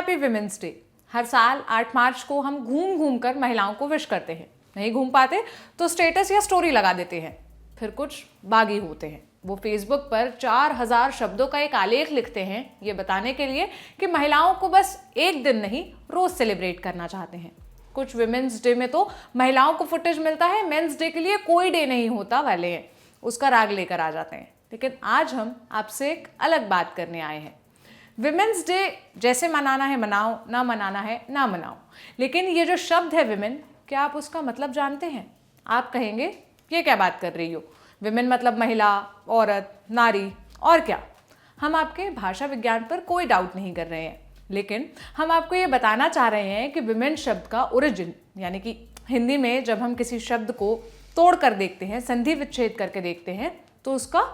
Happy women's day. हर साल 8 मार्च को हम घूम घूम कर महिलाओं को विश करते हैं। नहीं घूम पाते तो स्टेटस या स्टोरी लगा देते हैं। फिर कुछ बागी होते हैं, वो फेसबुक पर 4000 शब्दों का एक आलेख लिखते हैं ये बताने के लिए कि महिलाओं को बस एक दिन नहीं रोज सेलिब्रेट करना चाहते हैं। कुछ विमेंस डे में तो महिलाओं को फुटेज मिलता है मेंस डे के लिए कोई डे नहीं होता वाले हैं, उसका राग लेकर आ जाते हैं। लेकिन आज हम आपसे एक अलग बात करने आए हैं। विमेंस डे जैसे मनाना है मनाओ, ना मनाना है ना मनाओ, लेकिन ये जो शब्द है विमेन, क्या आप उसका मतलब जानते हैं? आप कहेंगे ये क्या बात कर रही हो, विमेन मतलब महिला, औरत, नारी और क्या। हम आपके भाषा विज्ञान पर कोई डाउट नहीं कर रहे हैं, लेकिन हम आपको ये बताना चाह रहे हैं कि विमेन शब्द का ओरिजिन, यानी कि हिंदी में जब हम किसी शब्द को तोड़ कर देखते हैं, संधि विच्छेद करके देखते हैं, तो उसका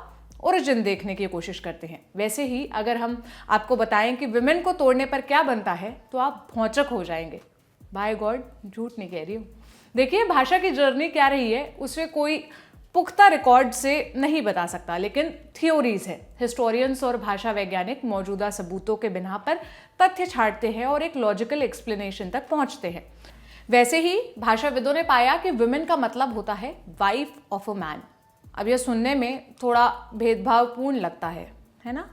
ओरिजिन देखने की कोशिश करते हैं। वैसे ही अगर हम आपको बताएं कि विमेन को तोड़ने पर क्या बनता है तो आप भौचक हो जाएंगे। बाय गॉड, झूठ नहीं कह रही हूँ। देखिए, भाषा की जर्नी क्या रही है उसे कोई पुख्ता रिकॉर्ड से नहीं बता सकता, लेकिन थ्योरीज है। हिस्टोरियंस और भाषा वैज्ञानिक मौजूदा सबूतों के बिना पर तथ्य छांटते हैं और एक लॉजिकल एक्सप्लेनेशन तक पहुंचते हैं। वैसे ही भाषाविदों ने पाया कि विमेन का मतलब होता है वाइफ ऑफ अ मैन। अब यह सुनने में थोड़ा भेदभावपूर्ण लगता है ना।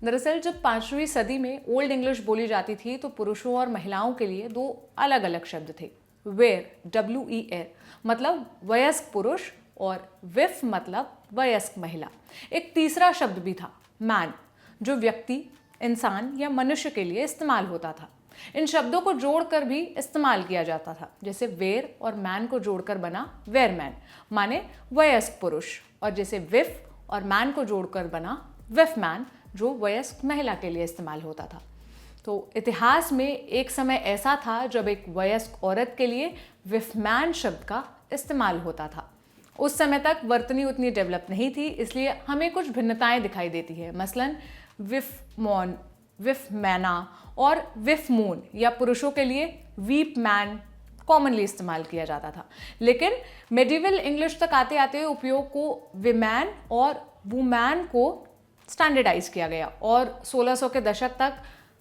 दरअसल जब 5वीं सदी में ओल्ड इंग्लिश बोली जाती थी तो पुरुषों और महिलाओं के लिए 2 अलग अलग शब्द थे। वेर, WER मतलब वयस्क पुरुष और विफ मतलब वयस्क महिला। एक तीसरा शब्द भी था, मैन, जो व्यक्ति, इंसान या मनुष्य के लिए इस्तेमाल होता था। इन शब्दों को जोड़कर भी इस्तेमाल किया जाता था, जैसे वेर और मैन को जोड़कर बना वेयरमैन, माने वयस्क पुरुष, और जैसे विफ और मैन को जोड़कर बना विफ मैन, जो वयस्क महिला के लिए इस्तेमाल होता था। तो इतिहास में एक समय ऐसा था जब एक वयस्क औरत के लिए विफ मैन शब्द का इस्तेमाल होता था। उस समय तक वर्तनी उतनी डेवलप नहीं थी, इसलिए हमें कुछ भिन्नताएं दिखाई देती है। मसलन विफ मॉन, विफ मैना और विफ मून, या पुरुषों के लिए वीप मैन कॉमनली इस्तेमाल किया जाता था। लेकिन मेडिवल इंग्लिश तक आते आते उपयोग को विमैन और वुमैन को स्टैंडर्डाइज किया गया और 1600 के दशक तक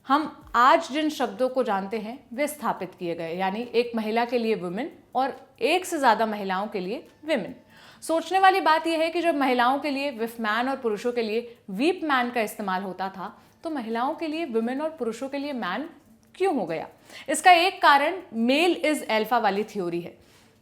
हम आज जिन शब्दों को जानते हैं वे स्थापित किए गए, यानी एक महिला के लिए वुमेन और एक से ज़्यादा महिलाओं के लिए विमेन। सोचने वाली बात यह है कि जब महिलाओं के लिए विफ मैन और पुरुषों के लिए वीप मैन का इस्तेमाल होता था, तो महिलाओं के लिए विमेन और पुरुषों के लिए मैन क्यों हो गया? इसका एक कारण मेल इज अल्फा वाली थ्योरी है।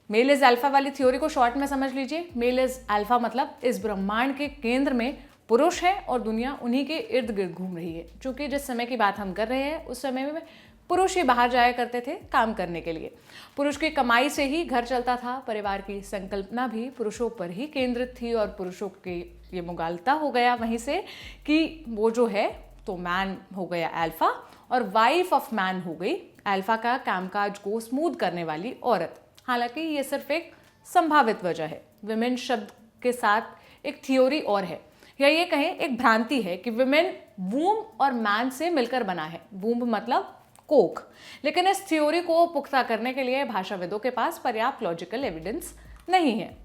मेल इज अल्फा वाली थ्योरी को शॉर्ट में समझ लीजिए। मेल इज अल्फा मतलब इस ब्रह्मांड के केंद्र में पुरुष है और दुनिया उन्हीं के इर्द गिर्द घूम रही है। क्योंकि जिस समय की बात हम कर रहे हैं उस समय में पुरुष ही बाहर जाया करते थे काम करने के लिए। पुरुष की कमाई से ही घर चलता था, परिवार की संकल्पना भी पुरुषों पर ही केंद्रित थी और पुरुषों के ये मुगालता हो गया वहीं से कि वो जो है तो मैन हो गया अल्फा और वाइफ ऑफ मैन हो गई अल्फा का कामकाज को स्मूथ करने वाली औरत। हालांकि ये सिर्फ एक संभावित वजह है। विमेन शब्द के साथ एक थ्योरी और है, या ये कहें एक भ्रांति है कि विमेन वूम और मैन से मिलकर बना है। वूम मतलब कोख। लेकिन इस थ्योरी को पुख्ता करने के लिए भाषाविदों के पास पर्याप्त लॉजिकल एविडेंस नहीं है।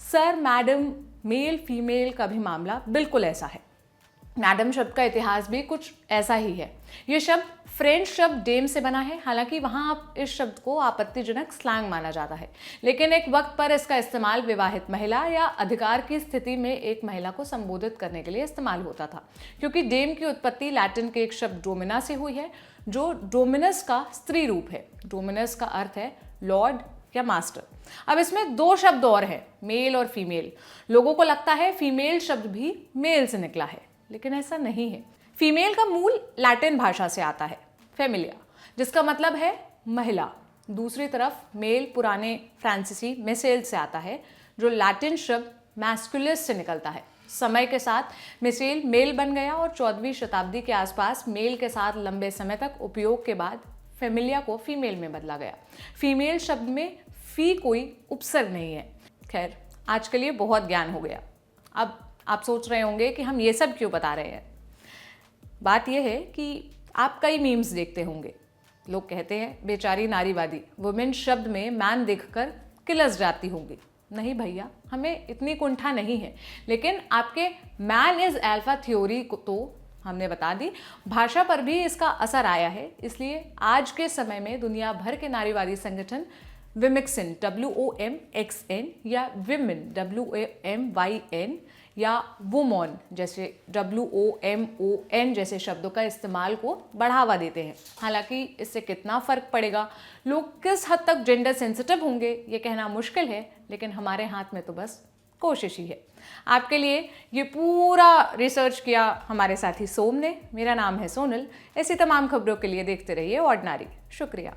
सर, मैडम, मेल फीमेल का भी मामला बिल्कुल ऐसा है। मैडम शब्द का इतिहास भी कुछ ऐसा ही है। ये शब्द फ्रेंच शब्द डेम से बना है। हालांकि वहाँ आप इस शब्द को आपत्तिजनक स्लैंग माना जाता है, लेकिन एक वक्त पर इसका इस्तेमाल विवाहित महिला या अधिकार की स्थिति में एक महिला को संबोधित करने के लिए इस्तेमाल होता था। क्योंकि डेम की उत्पत्ति लैटिन के एक शब्द डोमिना से हुई है, जो डोमिनस का स्त्री रूप है। डोमिनस का अर्थ है लॉर्ड या मास्टर। अब इसमें 2 शब्द और हैं, मेल और फीमेल। लोगों को लगता है फीमेल शब्द भी मेल से निकला है, लेकिन ऐसा नहीं है। फीमेल का मूल लैटिन भाषा से आता है, फेमिलिया, जिसका मतलब है महिला। दूसरी तरफ मेल पुराने फ्रांसीसी मिसेल से आता है, जो लैटिन शब्द मैस्कुलस से निकलता है। समय के साथ मिसेल मेल बन गया और 14वीं शताब्दी के आसपास मेल के साथ लंबे समय तक उपयोग के बाद फेमिलिया को फीमेल में बदला गया। फीमेल शब्द में फी कोई उपसर्ग नहीं है। खैर, आज के लिए बहुत ज्ञान हो गया। अब आप सोच रहे होंगे कि हम ये सब क्यों बता रहे हैं। बात यह है कि आप कई मीम्स देखते होंगे। लोग कहते हैं बेचारी नारीवादी, वुमेन शब्द में मैन देखकर किलस जाती होंगी। नहीं भैया, हमें इतनी कुंठा नहीं है, लेकिन आपके मैन इज अल्फा थ्योरी को तो हमने बता दी भाषा पर भी इसका असर आया है, इसलिए आज के समय में दुनिया भर के नारीवादी संगठन विमिक्सन WOMXN या विमेन WOMYN या वुमॉन जैसे WOMON जैसे शब्दों का इस्तेमाल को बढ़ावा देते हैं। हालांकि इससे कितना फर्क पड़ेगा, लोग किस हद तक जेंडर सेंसिटिव होंगे, ये कहना मुश्किल है, लेकिन हमारे हाथ में तो बस कोशिश ही है। आपके लिए ये पूरा रिसर्च किया हमारे साथी सोम ने। मेरा नाम है सोनल। ऐसी तमाम खबरों के लिए देखते रहिए ऑर्डिनरी। शुक्रिया।